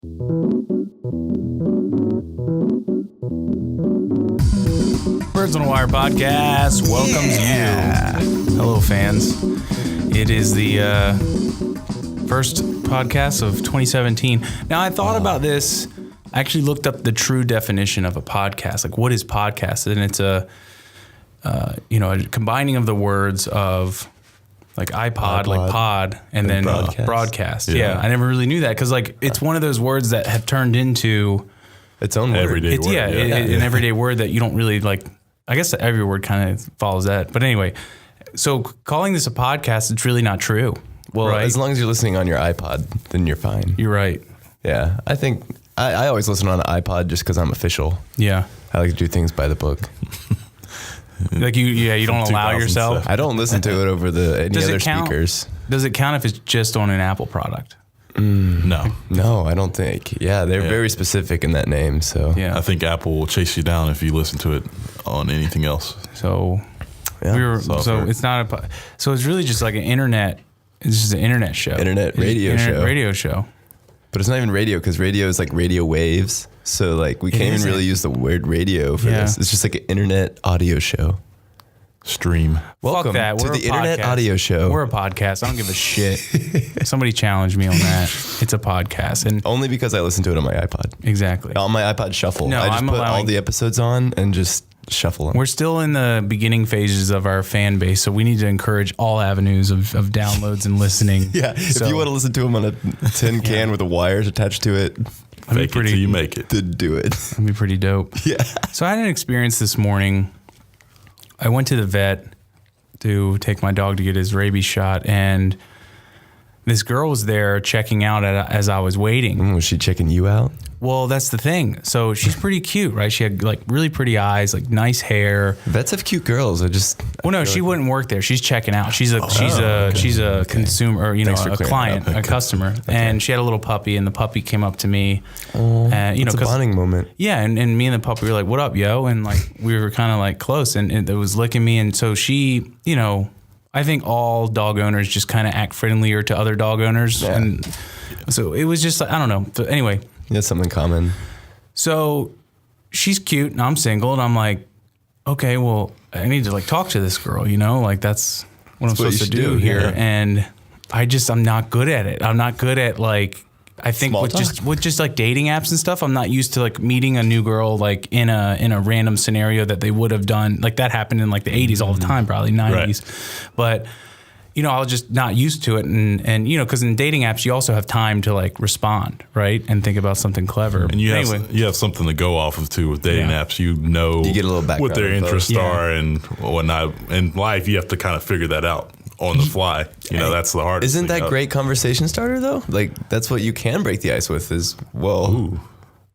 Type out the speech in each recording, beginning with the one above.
Birds on a Wire podcast welcomes you. Hello, fans. It is the first podcast of 2017. Now, I thought about this. I actually looked up the true definition of a podcast. Like, what is podcast? And it's a combining of the words of like iPod, like pod, and then broadcast. Yeah, I never really knew that because like it's one of those words that have turned into its own everyday word. An everyday word that you don't really like. I guess every word kind of follows that. But anyway, so calling this a podcast, it's really not true. Well, right? As long as you're listening on your iPod, then you're fine. You're right. Yeah, I think I always listen on an iPod just because I'm official. Yeah, I like to do things by the book. Like you don't allow yourself. I don't listen to it over any other speakers. Does it count if it's just on an Apple product? No, I don't think. Yeah, they're very specific in that name. So yeah, I think Apple will chase you down if you listen to it on anything else. So it's not a. So it's really just like an internet. It's just an internet show. Radio show. But it's not even radio because radio is like radio waves. So like we can't even really use the word radio for this. It's just like an internet audio show. Stream. Welcome to the Internet Audio Show. We're a podcast. I don't give a shit. Somebody challenged me on that. It's a podcast, and only because I listen to it on my iPod. Exactly. On my iPod Shuffle. No, I just put all the episodes on and just shuffle them. We're still in the beginning phases of our fan base, so we need to encourage all avenues of downloads and listening. Yeah. If you want to listen to them on a tin can with the wires attached to it, fake it till you make it. To do it. That'd be pretty dope. Yeah. So I had an experience this morning. I went to the vet to take my dog to get his rabies shot, and this girl was there checking out as I was waiting. Was she checking you out? Well, that's the thing. So she's pretty cute, right? She had like really pretty eyes, like nice hair. Vets have cute girls. She wouldn't work there. She's checking out. She's a consumer, or a client, a customer. Okay. And she had a little puppy, and the puppy came up to me. It's a bonding moment. Yeah, and me and the puppy were like, "What up, yo?" And like we were kind of like close, and it was licking me, and so she, I think all dog owners just kind of act friendlier to other dog owners, and so it was just I don't know. So anyway. That's something common. So she's cute and I'm single and I'm like, okay, well, I need to like talk to this girl, like that's what I'm supposed to do here. Yeah. And I'm not good at it. I'm not good at like, I think with just like dating apps and stuff, I'm not used to like meeting a new girl like in a random scenario that they would have done. Like that happened in like the 80s all the time, probably 90s. Right. But I was just not used to it. And because in dating apps, you also have time to like respond, right? And think about something clever. And you have something to go off of too with dating apps. You get a little background what their interests are and whatnot. In life, you have to kind of figure that out on the fly. That's the hardest thing. Isn't that great conversation starter though? Like that's what you can break the ice with is, well,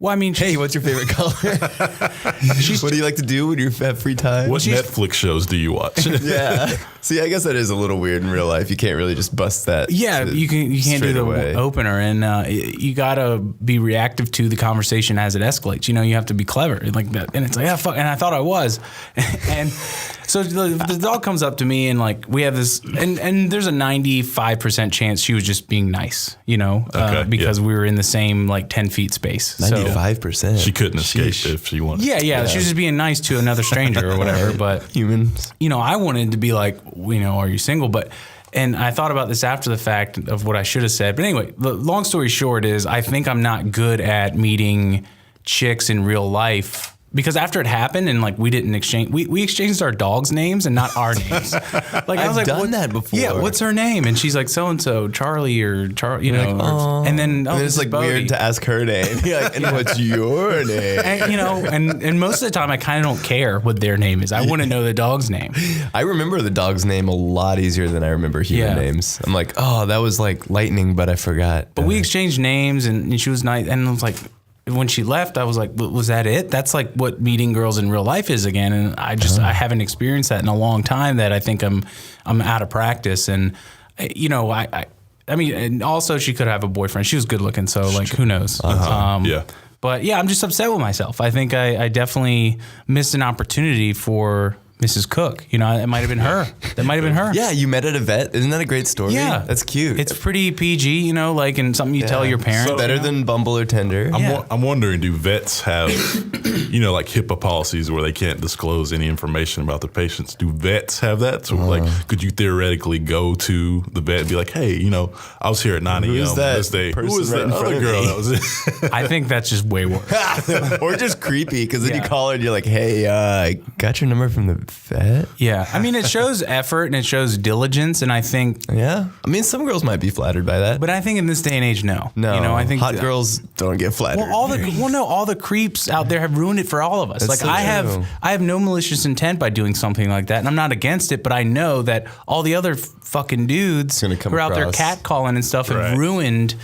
I mean, hey, what's your favorite color? What do you like to do when you have free time? What Netflix shows do you watch? Yeah. See, I guess that is a little weird in real life. You can't really just bust that. Yeah, you can't do the opener, and you gotta be reactive to the conversation as it escalates. You have to be clever like that. And it's like, yeah, fuck. And I thought I was, and so the dog comes up to me, and like we have this, and there's a 95% chance she was just being nice, because we were in the same like 10 feet space. 95%. She couldn't escape if she wanted. Yeah. She was just being nice to another stranger or whatever. But humans, I wanted to be like, are you single? And I thought about this after the fact of what I should have said. But anyway, the long story short is I think I'm not good at meeting chicks in real life. Because after it happened and like we didn't exchange, we exchanged our dogs' names and not our names. Like I was like, done that before. Yeah, what's her name? And she's like so and so, Charlie or Charlie, and then it's like Bodie. Weird to ask her name. And what's your name? And most of the time I kind of don't care what their name is. I want to know the dog's name. I remember the dog's name a lot easier than I remember human names. I'm like, oh, that was like lightning, but I forgot. But we exchanged names and she was nice, and I was like. When she left, I was like, was that it? That's like what meeting girls in real life is again. And I haven't experienced that in a long time that I think I'm out of practice. And, I mean, and also she could have a boyfriend. She was good looking. So like, who knows? But yeah, I'm just upset with myself. I think I definitely missed an opportunity for Mrs. Cook. You know, it might have been her. That might have been her. Yeah, you met at a vet. Isn't that a great story? Yeah. That's cute. It's pretty PG, you know, like, and something you tell your parents. So better than Bumble or Tinder. I'm wondering, do vets have, you know, like HIPAA policies where they can't disclose any information about the patients? Do vets have that? So, like, could you theoretically go to the vet and be like, hey, you know, I was here at 9 a.m. this day. Who was that other girl that was in? I think that's just way worse. Or just creepy, because then you call her and you're like, hey, I got your number from the vet. Yeah. I mean, it shows effort and it shows diligence. And I think. Yeah. I mean, some girls might be flattered by that. But I think in this day and age, no. No. You know, I think hot girls don't get flattered. Well, all the creeps out there have ruined it for all of us. That's like, I have no malicious intent by doing something like that. And I'm not against it, but I know that all the other fucking dudes who are out there catcalling and stuff have ruined.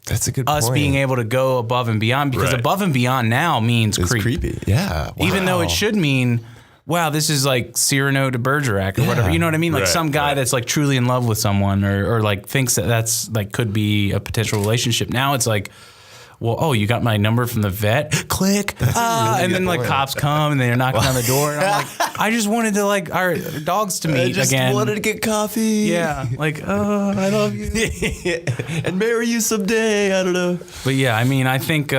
That's a good us point. being able to go above and beyond, because above and beyond now means creepy. Yeah. Wow. Even though it should mean, wow, this is like Cyrano de Bergerac or whatever. You know what I mean? Like some guy that's like truly in love with someone or like thinks that that's like could be a potential relationship. Now it's like, well, oh, you got my number from the vet? Click. And then like cops come and they're knocking on the door. And I'm like, I just wanted to like our dogs to meet again. I just wanted to get coffee. Yeah. Like, oh, I love you. And marry you someday. I don't know. But yeah, I mean, I think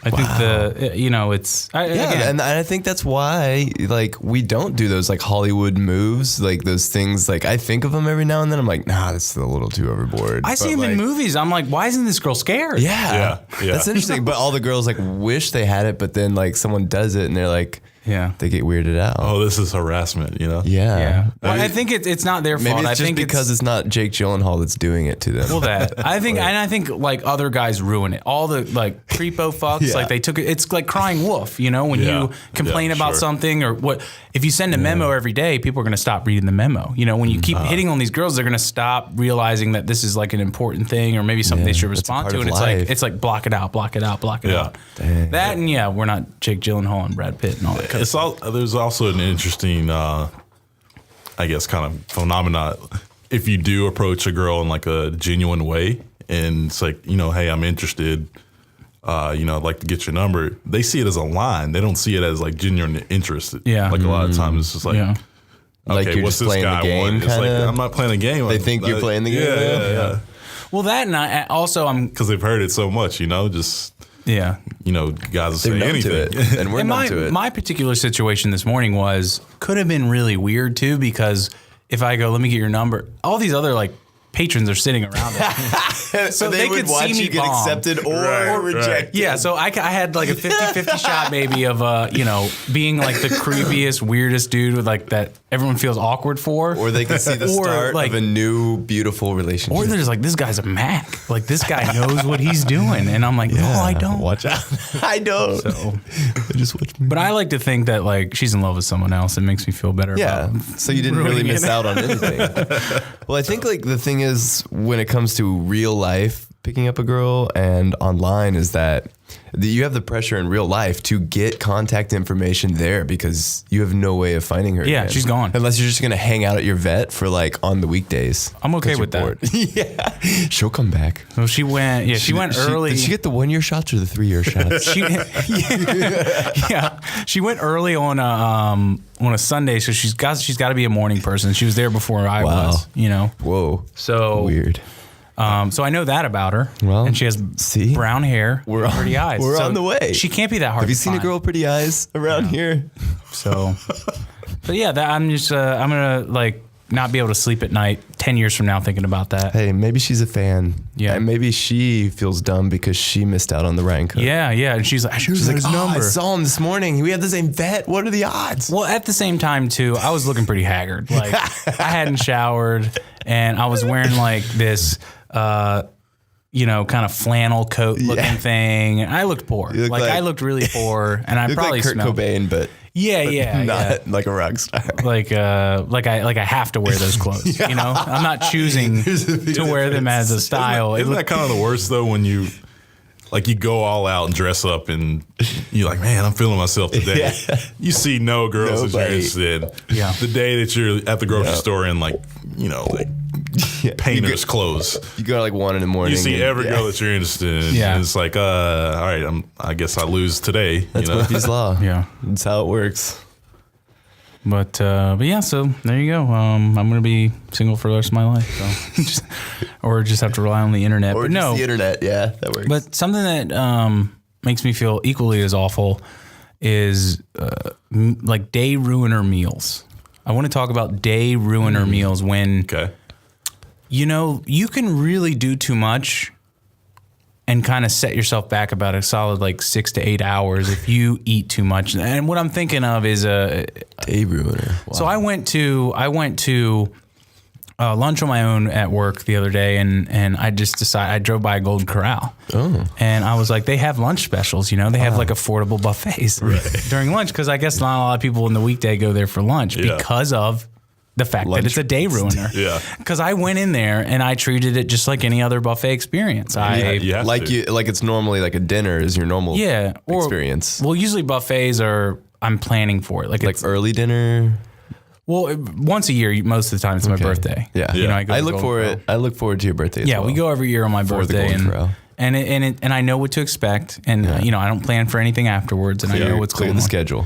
it's and I think that's why like we don't do those like Hollywood moves, like those things. Like I think of them every now and then. I'm like, nah, that's a little too overboard. I see them in movies. I'm like, why isn't this girl scared? Yeah. That's interesting. But all the girls like wish they had it, but then like someone does it and they're like, they get weirded out. Oh, this is harassment, you know? Yeah. Well, I think it's not their fault. Maybe it's just because it's not Jake Gyllenhaal that's doing it to them. Well, I think like other guys ruin it. All the like creepo fucks, like they took it. It's like crying wolf, you know, when you complain about something or what. If you send a memo every day, people are going to stop reading the memo. You know, when you keep hitting on these girls, they're going to stop realizing that this is like an important thing or maybe something they should respond to. And it's like block it out. Dang. That and we're not Jake Gyllenhaal and Brad Pitt and all that. There's also an interesting, I guess, kind of phenomena. If you do approach a girl in like a genuine way, and it's like, you know, hey, I'm interested. I'd like to get your number. They see it as a line. They don't see it as like genuine interest. Yeah. Like a lot of times it's just like, okay, like you're what's just this guy want? It's like, I'm not playing a game. They think you're playing the game. Yeah. Well, that and I also because they've heard it so much, you know, just. Yeah. You know, guys will say anything. To it, and we're numb to it. My particular situation this morning could have been really weird too, because if I go, let me get your number, all these other like patrons are sitting around it. So they would watch you get accepted or rejected. Yeah, so I had like a 50-50 shot maybe of being like the creepiest, weirdest dude with like that everyone feels awkward for. Or they could see the start of a new, beautiful relationship. Or they're just like, this guy's a Mac. Like this guy knows what he's doing. And I'm like, no, I don't. Watch out. I don't. So, just watch me. But I like to think that like she's in love with someone else. It makes me feel better. Yeah. So you didn't really miss out on anything. Well, I think like the thing is when it comes to real life picking up a girl and online is that you have the pressure in real life to get contact information there because you have no way of finding her. Yeah, again. she's gone. Unless you're just going to hang out at your vet for like on the weekdays. I'm okay with that. Yeah. She'll come back. So she went, she went early. Did she get the 1-year shots or the 3-year shots? She went early on a Sunday, so she's got to be a morning person. She was there before I was, you know. Whoa. So weird. So I know that about her. Well, and she has brown hair, pretty eyes. We're on the way. She can't be that hard. Have you seen a girl with pretty eyes around here? So, but yeah, I'm just I'm gonna like not be able to sleep at night 10 years from now thinking about that. Hey, maybe she's a fan. Yeah, and maybe she feels dumb because she missed out on the Ryan Cook. Yeah, and she's like, his number. I saw him this morning. We had the same vet. What are the odds? Well, at the same time too, I was looking pretty haggard. Like I hadn't showered and I was wearing like this. Kind of flannel coat looking thing. I looked poor. I looked really poor, and I probably like Kurt smelled Cobain, but not like a rock star. Like I have to wear those clothes. You know, I'm not choosing to wear them as a style. Isn't that kind of the worst though when you go all out and dress up and you're like, man, I'm feeling myself today. Yeah. You see no girls that you're interested in. Yeah. The day that you're at the grocery store in painter's clothes. You go to 1 a.m. You see every girl that you're interested in. Yeah. And it's like, all right, I guess I lose today. That's Murphy's Law. Yeah. That's how it works. But yeah, so there you go. I'm gonna be single for the rest of my life, so or just have to rely on the internet. Or but just no, the internet, yeah, that works. But something that makes me feel equally as awful is like day ruiner meals. I want to talk about day ruiner meals when, you can really do too much and kind of set yourself back about a solid like 6 to 8 hours if you eat too much. And what I'm thinking of is a day ruiner. Wow. So I went to lunch on my own at work the other day, and I just decided, I drove by a Golden Corral. Oh. And I was like, they have lunch specials, they have like affordable buffets during lunch, because I guess not a lot of people in the weekday go there for lunch because of the fact that it's a day ruiner. Yeah. Because I went in there and I treated it just like any other buffet experience. Like it's normally like a dinner is your normal experience. Well, usually buffets I'm planning for it. Like early dinner. Well, once a year, most of the time it's my birthday. Yeah. I look forward. I look forward to your birthday as well. Yeah, we go every year on my birthday, and I know what to expect, and I don't plan for anything afterwards, and I know what's going on. The schedule,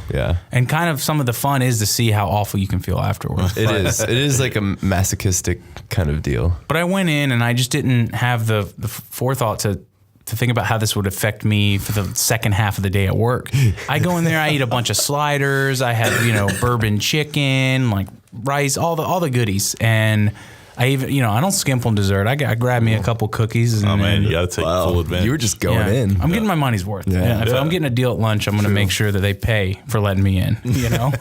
and kind of some of the fun is to see how awful you can feel afterwards. It is like a masochistic kind of deal. But I went in and I just didn't have the forethought to think about how this would affect me for the second half of the day at work. I go in there, I eat a bunch of sliders, I have bourbon chicken, like rice, all the goodies, and I even I don't skimp on dessert. I grabbed me a couple cookies. And, man, you gotta take full advantage. You were just going in. I'm getting my money's worth. Yeah. If I'm getting a deal at lunch, I'm gonna make sure that they pay for letting me in. You know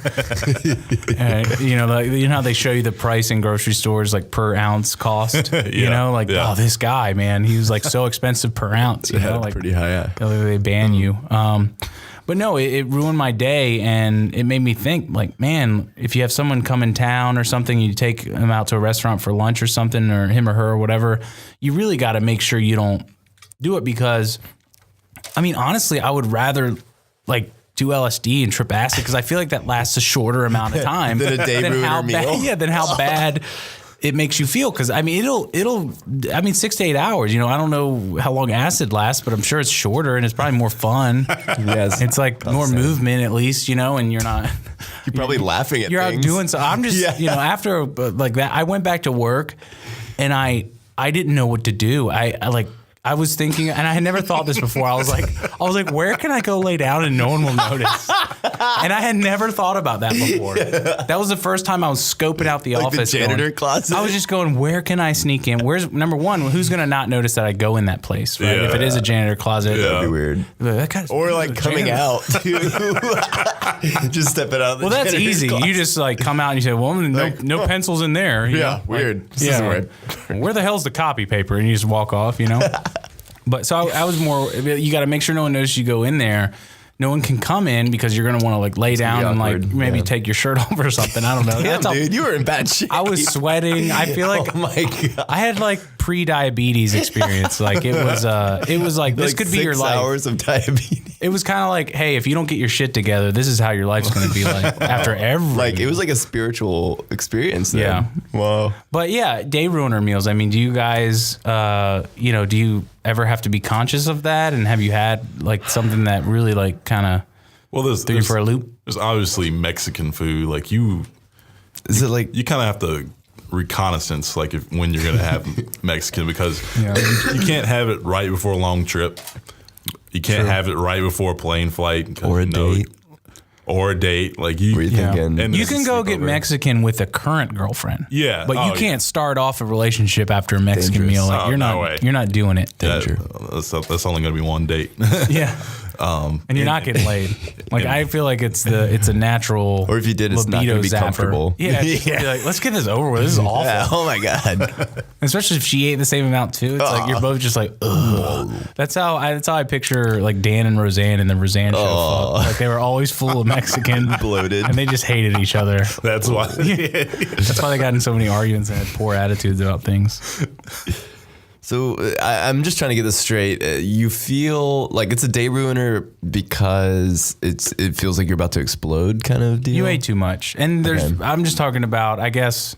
how they show you the price in grocery stores, like per ounce cost. Oh, this guy, man, he was like so expensive per ounce. Like pretty high. Yeah. They ban you. But no, it ruined my day, and it made me think, like, man, if you have someone come in town or something, you take them out to a restaurant for lunch or something, or him or her or whatever, you really got to make sure you don't do it, because, I mean, honestly, I would rather, like, do LSD and trip acid, because I feel like that lasts a shorter amount of time than a day ruiner meal. Than how bad it makes you feel. Because I mean, it'll 6 to 8 hours, I don't know how long acid lasts, but I'm sure it's shorter and it's probably more fun. Yes. It's like more movement at least, and you're probably laughing at you're things. Out doing so. I'm just, after like that, I went back to work and I didn't know what to do. I was thinking, and I had never thought this before. I was like, where can I go lay down and no one will notice? And I had never thought about that before. That was the first time I was scoping out the office. The janitor closet. I was just going, where can I sneak in? Where's number one? Who's gonna not notice that I go in that place? Right? If it is a janitor closet, that'd be weird. Or like coming out too. Just stepping out. Well, that's easy. Closet. You just like come out and you say, well, no pencils in there. Weird. This isn't right. Where the hell's the copy paper? And you just walk off. But so I was more, you got to make sure no one notices you go in there. No one can come in because you're going to want to like lay down and like maybe take your shirt off or something. I don't know. Damn, dude, you were in bad shape. I was sweating. I feel like oh my God. I had like pre-diabetes experience. Like it was like this could be your life. 6 hours of diabetes. It was kind of like, hey, if you don't get your shit together, this is how your life's going to be like after every. Like it was like a spiritual experience then. Yeah. Whoa. But yeah, day ruiner meals. I mean, do you guys, do you ever have to be conscious of that? And have you had like something that really like kind of threw you for a loop? There's obviously Mexican food. Like you kind of have to reconnaissance like when you're going to have Mexican, because you can't have it right before a long trip. You can't have it right before a plane flight. Or a date. Or a date. Like you, and you can go get Mexican with a current girlfriend. Yeah. But you can't start off a relationship after a Mexican meal. Like you're not doing it. That's only going to be one date. Yeah. And you're not getting laid. Like I feel like it's a natural. Or if you did, it's not going to be comfortable. Yeah. Like, let's get this over with. This is awful. Yeah, oh my God. Especially if she ate the same amount too. It's like you're both just like, ugh. That's how I picture like Dan and Roseanne in the Roseanne show. Like they were always full of Mexican, bloated, and they just hated each other. That's why. That's why they got in so many arguments and had poor attitudes about things. So I'm just trying to get this straight. You feel like it's a day ruiner because it feels like you're about to explode, kind of deal. You ate too much, and I'm just talking about, I guess.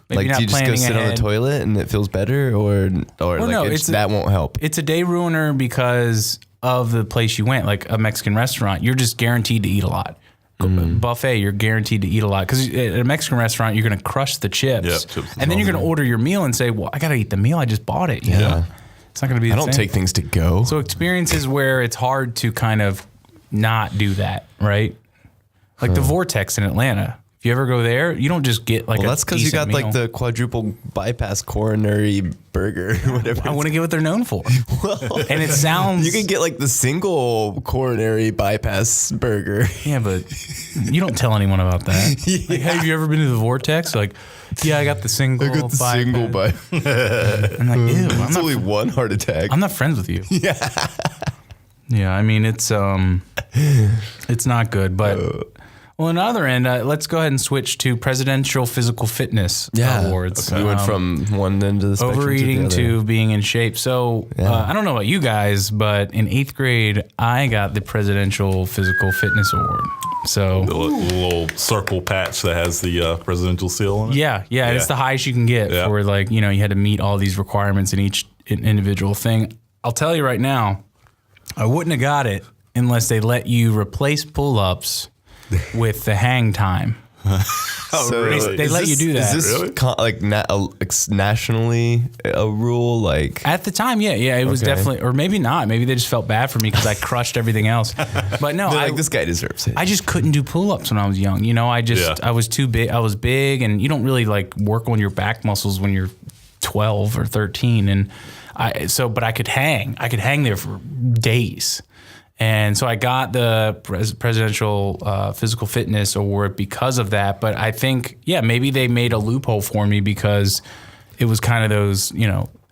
Maybe like, do you just go sit on the toilet and it feels better, or that won't help? It's a day ruiner because of the place you went, like a Mexican restaurant. You're just guaranteed to eat a lot. buffet, you're guaranteed to eat a lot. Because at a Mexican restaurant, you're going to crush the chips. Yep, chips and then you're going to order your meal and say, well, I got to eat the meal. I just bought it. You know? It's not going to be the I don't same. take things to go. So experiences where it's hard to kind of not do that, right? Like the Vortex in Atlanta. If you ever go there, you don't just get like that's because you got like the quadruple bypass coronary burger or whatever. I want to get what they're known for. And it sounds... You can get like the single coronary bypass burger. Yeah, but you don't tell anyone about that. Like, have you ever been to the Vortex? Like, yeah, I got the single I got the single bypass. I'm like, ew. It's only one heart attack. I'm not friends with you. Yeah. Yeah, I mean, it's not good, but... Well, on the other end, let's go ahead and switch to Presidential Physical Fitness Awards. Okay. We went from one end of the spectrum overeating to the other. to being in shape. So I don't know about you guys, but in 8th grade, I got the Presidential Physical Fitness Award. So The little circle patch that has the presidential seal on it. yeah, it's the highest you can get for like, you had to meet all these requirements in each individual thing. I'll tell you right now, I wouldn't have got it unless they let you replace pull-ups with the hang time. So really? They let you do that. Is this nationally a rule? Like At the time, yeah, it was definitely, or maybe not. Maybe they just felt bad for me because I crushed everything else. But no, like this guy deserves it. I just couldn't do pull-ups when I was young. I was too big. I was big, and you don't really like work on your back muscles when you're 12 or 13. And but I could hang. I could hang there for days. And so I got the Presidential Physical Fitness Award because of that. But I think, maybe they made a loophole for me because it was kind of those,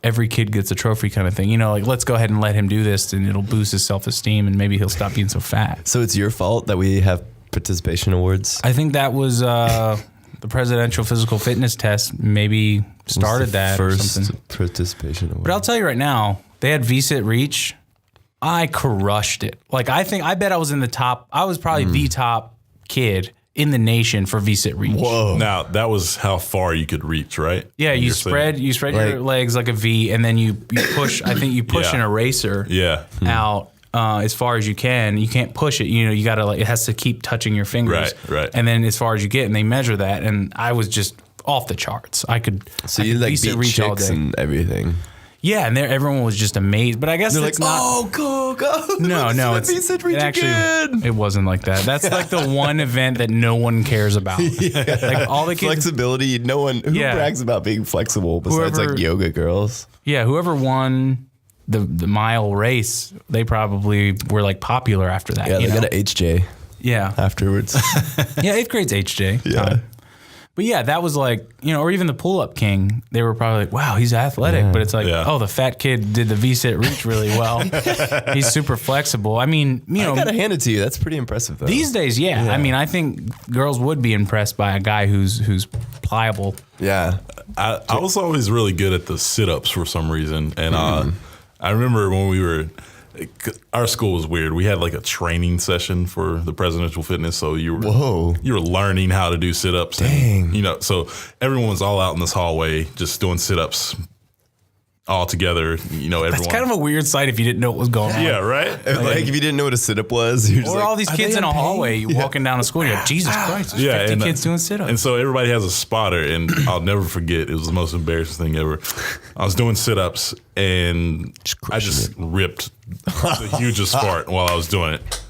every kid gets a trophy kind of thing. Like, let's go ahead and let him do this and it'll boost his self-esteem and maybe he'll stop being so fat. So it's your fault that we have participation awards? I think that was the Presidential Physical Fitness test maybe started that first or something. Participation award. But I'll tell you right now, they had VSIT Reach. I crushed it. Like, I bet I was in the top. I was probably the top kid in the nation for VSIT Reach. Whoa. Now, that was how far you could reach, right? Yeah, When you you're spread saying- your legs like a V, and then you push. I think you push an eraser out as far as you can. You can't push it. You got to it has to keep touching your fingers. Right. And then as far as you get, and they measure that. And I was just off the charts. I could. So I you could like VSIT beat Reach all chicks day. and everything. Yeah, and everyone was just amazed. But I guess They're it's like, not. oh, go. No, it's it wasn't like that. That's like the one event that no one cares about. Like all the kids, flexibility. No one who brags about being flexible besides like yoga girls. Yeah, whoever won the mile race, they probably were like popular after that. Yeah, they got an HJ. Yeah, afterwards. Yeah, 8th grade's HJ. Yeah. Time. But yeah, that was like, or even the pull-up king, they were probably like, wow, he's athletic. But it's like, oh, the fat kid did the VSIT Reach really well. He's super flexible. I mean, I gotta hand it to you. That's pretty impressive, though. These days, yeah. I mean, I think girls would be impressed by a guy who's pliable. Yeah. I was always really good at the sit-ups for some reason. And I remember when our school was weird. We had like a training session for the presidential fitness. So you were learning how to do sit-ups. Dang. And, so everyone was all out in this hallway just doing sit-ups all together. Everyone. That's kind of a weird sight if you didn't know what was going on. Yeah, right? Like if you didn't know what a sit-up was, you're just Or like, all these kids in a hallway walking down to school. You're like, Jesus Christ, there's 50 kids doing sit-ups. And so everybody has a spotter, and I'll never forget. It was the most embarrassing thing ever. I was doing sit-ups, and I just ripped the hugest fart while I was doing it.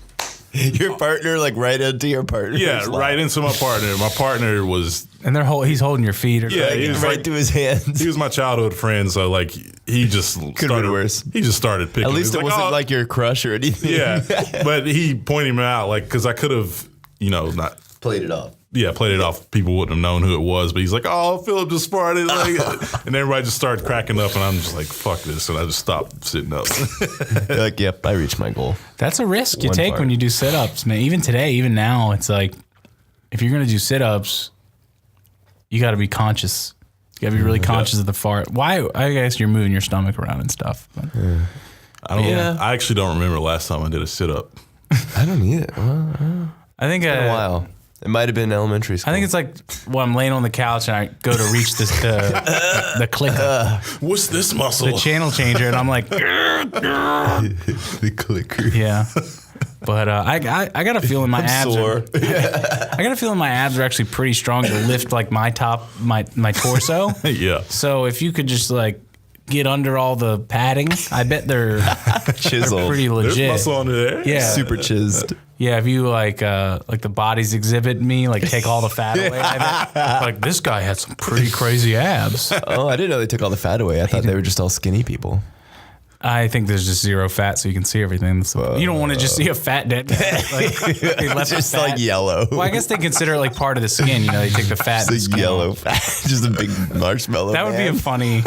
Your partner, like right into your partner. Yeah, right into my partner. My partner was... And he's holding your feet. Or Yeah, he was right to his hands. He was my childhood friend, so like he just started worse. He just started picking. At least it wasn't like your crush or anything. Yeah, but he pointed me out because I could have not played it off. Yeah, played it off. People wouldn't have known who it was, but he's like, "Oh, Philip just farted," and everybody just started cracking up, and I'm just like, "Fuck this," and I just stopped sitting up. You're like, "Yep, I reached my goal." That's a risk you take when you do sit-ups, man. Even today, even now, it's like if you're gonna do sit-ups, you got to be conscious. You got to be really conscious of the fart. Why? I guess you're moving your stomach around and stuff. But. I don't. I actually don't remember the last time I did a sit-up. I don't either. Well, I think it's been a while. It might have been elementary school. I think it's like when I'm laying on the couch and I go to reach the clicker. What's this muscle? The channel changer, and I'm like, the clicker. yeah. But I got a feeling my abs sore. I got a feeling my abs are actually pretty strong to lift like my torso. Yeah. So if you could just like get under all the padding, I bet they're Chiseled. pretty legit. There's muscle under there. Yeah. Super chiseled. Yeah, if you like the bodies exhibit me, like take all the fat away, I bet, like this guy had some pretty crazy abs. Oh, I didn't know they took all the fat away. I thought they were just all skinny people. I think there's just zero fat, so you can see everything. So you don't want to just see a fat dead guy. Like, they left Just the fat. like yellow. Well, I guess they consider it like part of the skin. You know, they take the fat. and the Just skin yellow off. fat. Just a big marshmallow. That would be a funny.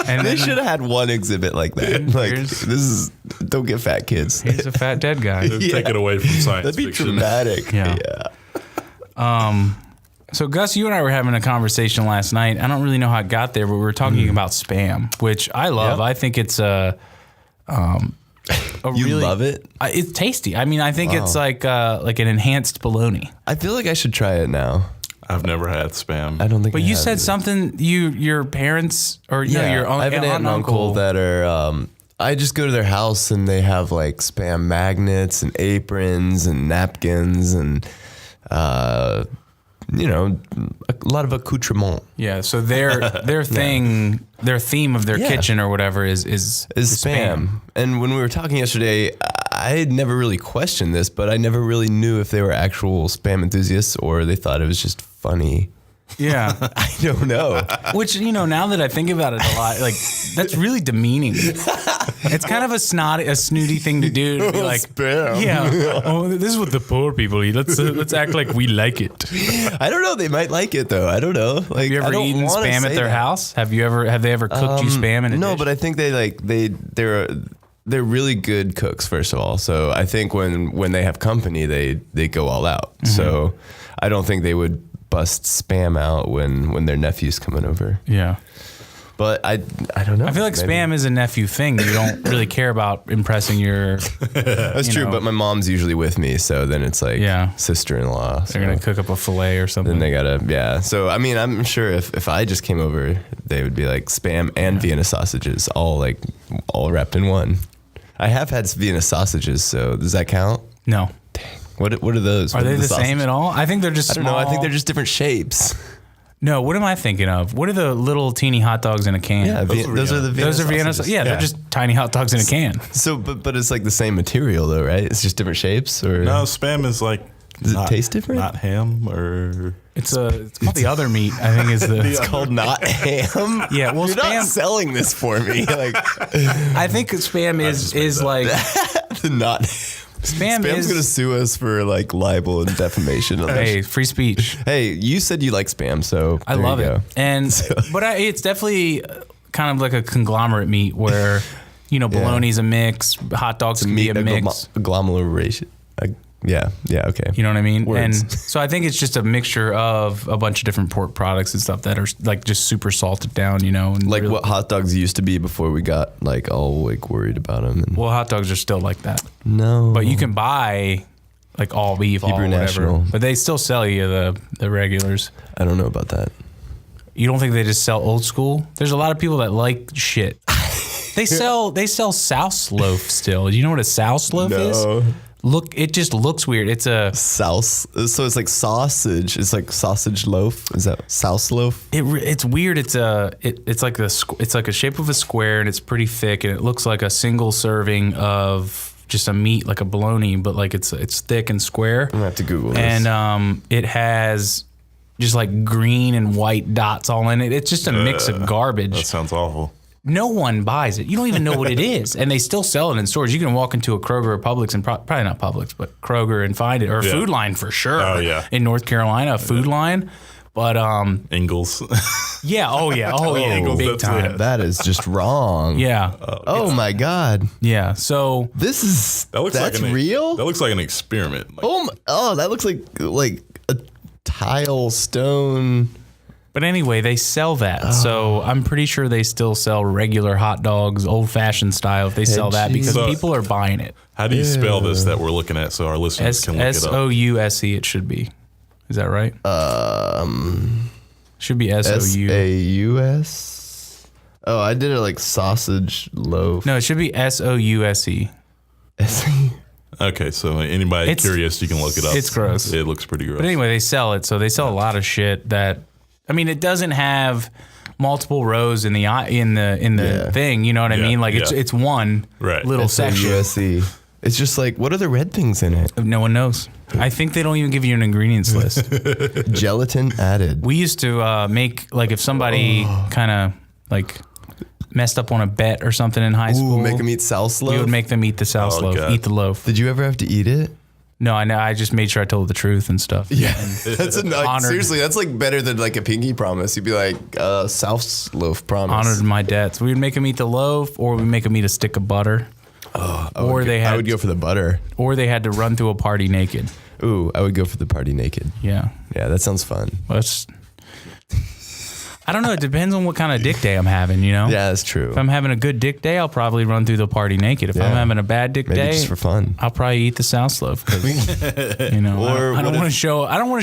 And They then should have had one exhibit like that. Like, Here's- this is, don't get fat, kids. here's a fat dead guy. Take it away from science That'd be fiction. dramatic. Yeah. Yeah. So Gus, you and I were having a conversation last night. I don't really know how it got there, but we were talking about Spam, which I love. Yep. I think it's a You really, love it? It's tasty. I mean, I think it's like an enhanced bologna. I feel like I should try it now. I've never had Spam. I don't think But I you have said either. something. Your parents or no, your I have an aunt and uncle that are. I just go to their house and they have like Spam magnets and aprons and napkins and, a lot of accoutrement. Yeah, so their thing, their theme of their Yeah. kitchen or whatever is Spam. And when we were talking yesterday, I had never really questioned this, but I never really knew if they were actual Spam enthusiasts or they thought it was just funny. Yeah, I don't know. which now that I think about it a lot, like that's really demeaning. It's kind of a snooty thing to do. To be like, Spam. yeah, oh, this is what the poor people eat. Let's act like we like it. I don't know. They might like it though. I don't know. Like, Have you I ever don't eaten wanna Spam at say their that. house? Have they ever cooked you Spam in a No, dish? but I think they're really good cooks. First of all, so I think when they have company, they go all out. Mm-hmm. So I don't think they would bust Spam out when their nephew's coming over. Yeah. But I don't know. I feel like Maybe. Spam is a nephew thing. You don't really care about impressing your. That's you true, know. but my mom's usually with me, so then it's like Yeah. sister-in-law. They're gonna cook up a fillet or something. Then they gotta, yeah. So I mean, I'm sure if I just came over, they would be like Spam and Vienna sausages, all wrapped in one. I have had Vienna sausages, so does that count? No. What are those? Are What they the sausage- same at all? I think they're just I don't know. small. I think they're just different shapes. No, what am I thinking of? What are the little teeny hot dogs in a can? Yeah, those are the Vienna Those are Vienna. sausages. Yeah, they're just tiny hot dogs in a can. So, but it's like the same material though, right? It's just different shapes, or No, Spam is like. Does it taste different? Not ham or. It's called the other meat. I think is the. It's called not ham. Yeah, well, You're Spam. not selling this for me. Like I think Spam just made is that. like not. Spam Spam's is. gonna sue us for like libel and defamation. Hey, free speech. Hey, you said you like Spam, so I there love you it, go. and it's definitely kind of like a conglomerate meat where bologna's a mix, hot dogs can be a mix. Agglomeration. Yeah. Okay. You know what I mean? Words. And so I think it's just a mixture of a bunch of different pork products and stuff that are like just super salted down, and Like really- what hot dogs used to be before we got like all like worried about them. And Well, hot dogs are still like that, no, but you can buy like all beef, all Hebrew whatever. National. But they still sell you the regulars. I don't know about that. You don't think they just sell old school? There's a lot of people that like shit. They sell souse loaf still. Do you know what a souse loaf is? Look, it just looks weird. It's a Souse. So it's like sausage. It's like sausage loaf. Is that souse loaf? it's weird. It's like it's like a shape of a square and it's pretty thick and it looks like a single serving of just a meat like a bologna, but like it's thick and square. I'm gonna have to Google this. And it has just like green and white dots all in it. It's just a mix of garbage. That sounds awful. No one buys it. You don't even know what it is, and they still sell it in stores. You can walk into a Kroger or Publix, and probably not Publix, but Kroger and find it, or a Yeah. Food Line for sure. Oh, yeah. In North Carolina, a Food Line. But Ingalls. yeah, oh yeah, Ingalls, big that's time. it. That is just wrong. Yeah, Oh my God. yeah. So This is that's real. That looks like an experiment. Like, That looks like a tile stone. but anyway, they sell that. So I'm pretty sure they still sell regular hot dogs, old fashioned style. If they sell that because So- people are buying it. how do you spell this that we're looking at so our listeners can look it up? SOUSE. It should be. Is that right? Should be SOU. SAUS. Oh, I did it like sausage loaf. No, it should be SOUSE. Okay, so anybody curious, you can look it up. It's gross. It looks pretty gross. But anyway, they sell it. So they sell a lot of shit that, I mean, it doesn't have multiple rows in the thing. You know what I mean? Like it's one little section. USC. It's just like, what are the red things in it? No one knows. I think they don't even give you an ingredients list. Gelatin added. We used to make, like, if somebody kind of like messed up on a bet or something in high school. Make them eat souse loaf? We would make them eat the souse loaf, eat the loaf. Did you ever have to eat it? No, I know. I just made sure I told the truth and stuff. Yeah, seriously, that's like better than like a pinky promise. You'd be like, souse loaf promise. Honored my debts. We would make them eat the loaf, or we make them eat a stick of butter. I would go for the butter. Or they had to run through a party naked. Ooh, I would go for the party naked. Yeah. Yeah, that sounds fun. Well, I don't know. It depends on what kind of dick day I'm having, you know? Yeah, that's true. If I'm having a good dick day, I'll probably run through the party naked. If I'm having a bad dick day, just for fun, I'll probably eat the souse loaf. You know, I don't want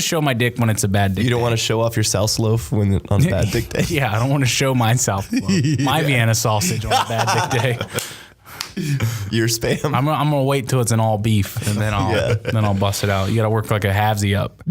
to show my dick when it's a bad dick. You don't want to show off your souse loaf on a bad dick day. Yeah, I don't want to show my souse loaf, my Vienna sausage on a bad dick day. Your spam. I'm gonna wait till it's an all beef, and then I'll bust it out. You gotta work like a halvesy up.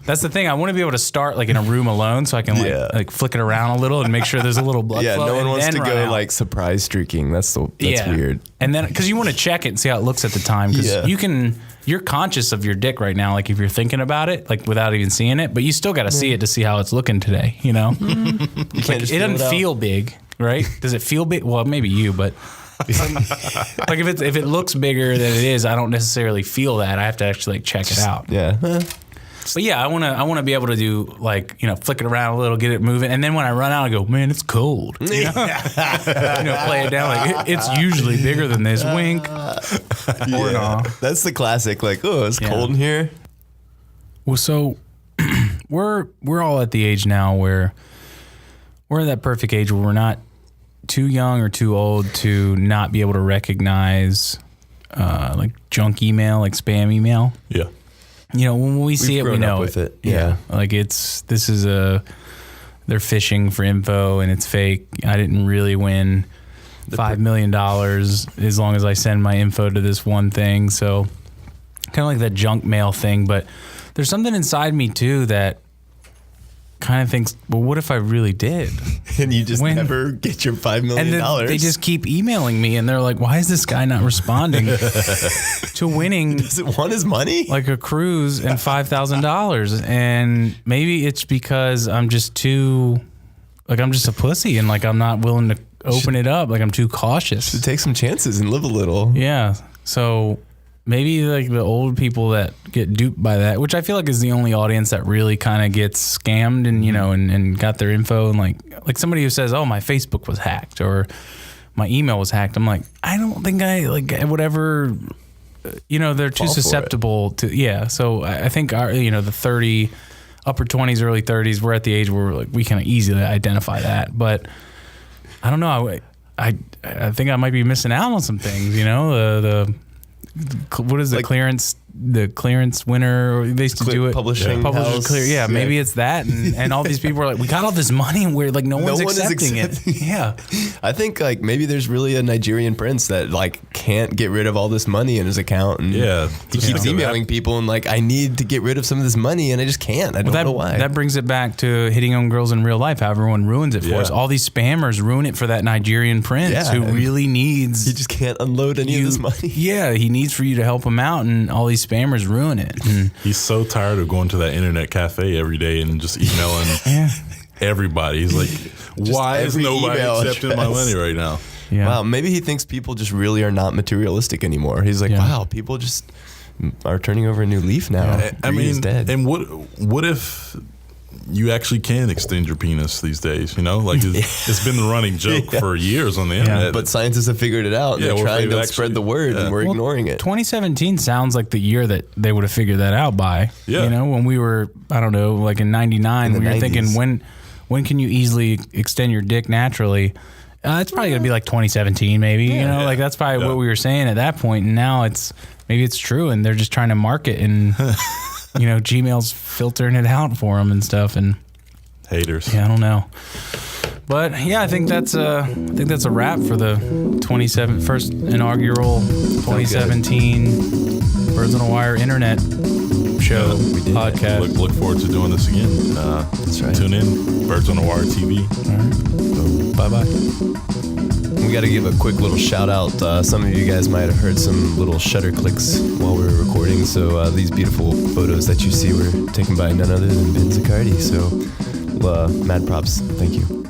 That's the thing. I want to be able to start like in a room alone, so I can like flick it around a little and make sure there's a little blood flow. No one wants to go like surprise streaking. That's weird. And then because you want to check it and see how it looks at the time, because you're conscious of your dick right now. Like if you're thinking about it, like without even seeing it, but you still got to see it to see how it's looking today. You know, it doesn't feel big, right? Does it feel big? Well, maybe you, but. Like if it looks bigger than it is, I don't necessarily feel that. I have to actually like check it out. Yeah. But yeah, I want to be able to do like, you know, flick it around a little, get it moving, and then when I run out, I go, man, it's cold. You know, play it down like it's usually bigger than this. Wink. That's the classic. Like, oh, it's cold in here. Well, so we're all at the age now where we're at that perfect age where we're not too young or too old to not be able to recognize like junk email, like spam email. Yeah. You know, when we see it, we know it. Yeah. Like they're fishing for info and it's fake. I didn't really win $5 million as long as I send my info to this one thing. So kind of like that junk mail thing. But there's something inside me too that kind of thinks, well, what if I really did? And you just never get your $5 million. And they just keep emailing me and they're like, why is this guy not responding to winning? Does it want his money? Like a cruise and $5,000. And maybe it's because I'm just a pussy and like I'm not willing to open it up. Like I'm too cautious. To take some chances and live a little. Yeah. So maybe like the old people that get duped by that, which I feel like is the only audience that really kind of gets scammed and, you know, and got their info and like somebody who says, oh, my Facebook was hacked or my email was hacked. I'm like, I don't think I whatever, you know, they're too susceptible to, So I think our, you know, the upper 20s, early 30s, we're at the age where like we can easily identify that. But I don't know. I think I might be missing out on some things, you know, what is the clearance? The clearance winner, they used to do it. Publishing house. Clear. Yeah, maybe it's that. And all these people are like, we got all this money and we're like, no one's accepting it. Yeah. I think like maybe there's really a Nigerian prince that like can't get rid of all this money in his account. And he keeps emailing people and like, I need to get rid of some of this money and I just can't. I don't know why. That brings it back to hitting on girls in real life. How everyone ruins it for us. All these spammers ruin it for that Nigerian prince who really needs. He just can't unload any of this money. Yeah, he needs for you to help him out and all these spammers ruin it. And he's so tired of going to that internet cafe every day and just emailing everybody. He's like, why is nobody accepting my money right now? Yeah. Wow, maybe he thinks people just really are not materialistic anymore. He's like, wow, people just are turning over a new leaf now. Yeah. I mean, dead. And what if you actually can extend your penis these days, you know? Like it's been the running joke for years on the internet. But scientists have figured it out. They're trying to spread the word and we're ignoring it. 2017 sounds like the year that they would have figured that out by. Yeah. You know, when we were, I don't know, like in 99, we were thinking when can you easily extend your dick naturally? It's probably going to be like 2017 maybe, you know? Like that's probably what we were saying at that point. And now maybe it's true and they're just trying to market and... You know, Gmail's filtering it out for them and stuff, and haters. Yeah, I don't know, but yeah, I think that's a wrap for the first inaugural 2017 Birds on a Wire internet show podcast. Look forward to doing this again. That's right. Tune in, Birds on a Wire TV. All right. So, bye-bye. We got to give a quick little shout out. Some of you guys might have heard some little shutter clicks while we were recording. So these beautiful photos that you see were taken by none other than Ben Zaccardi. So mad props. Thank you.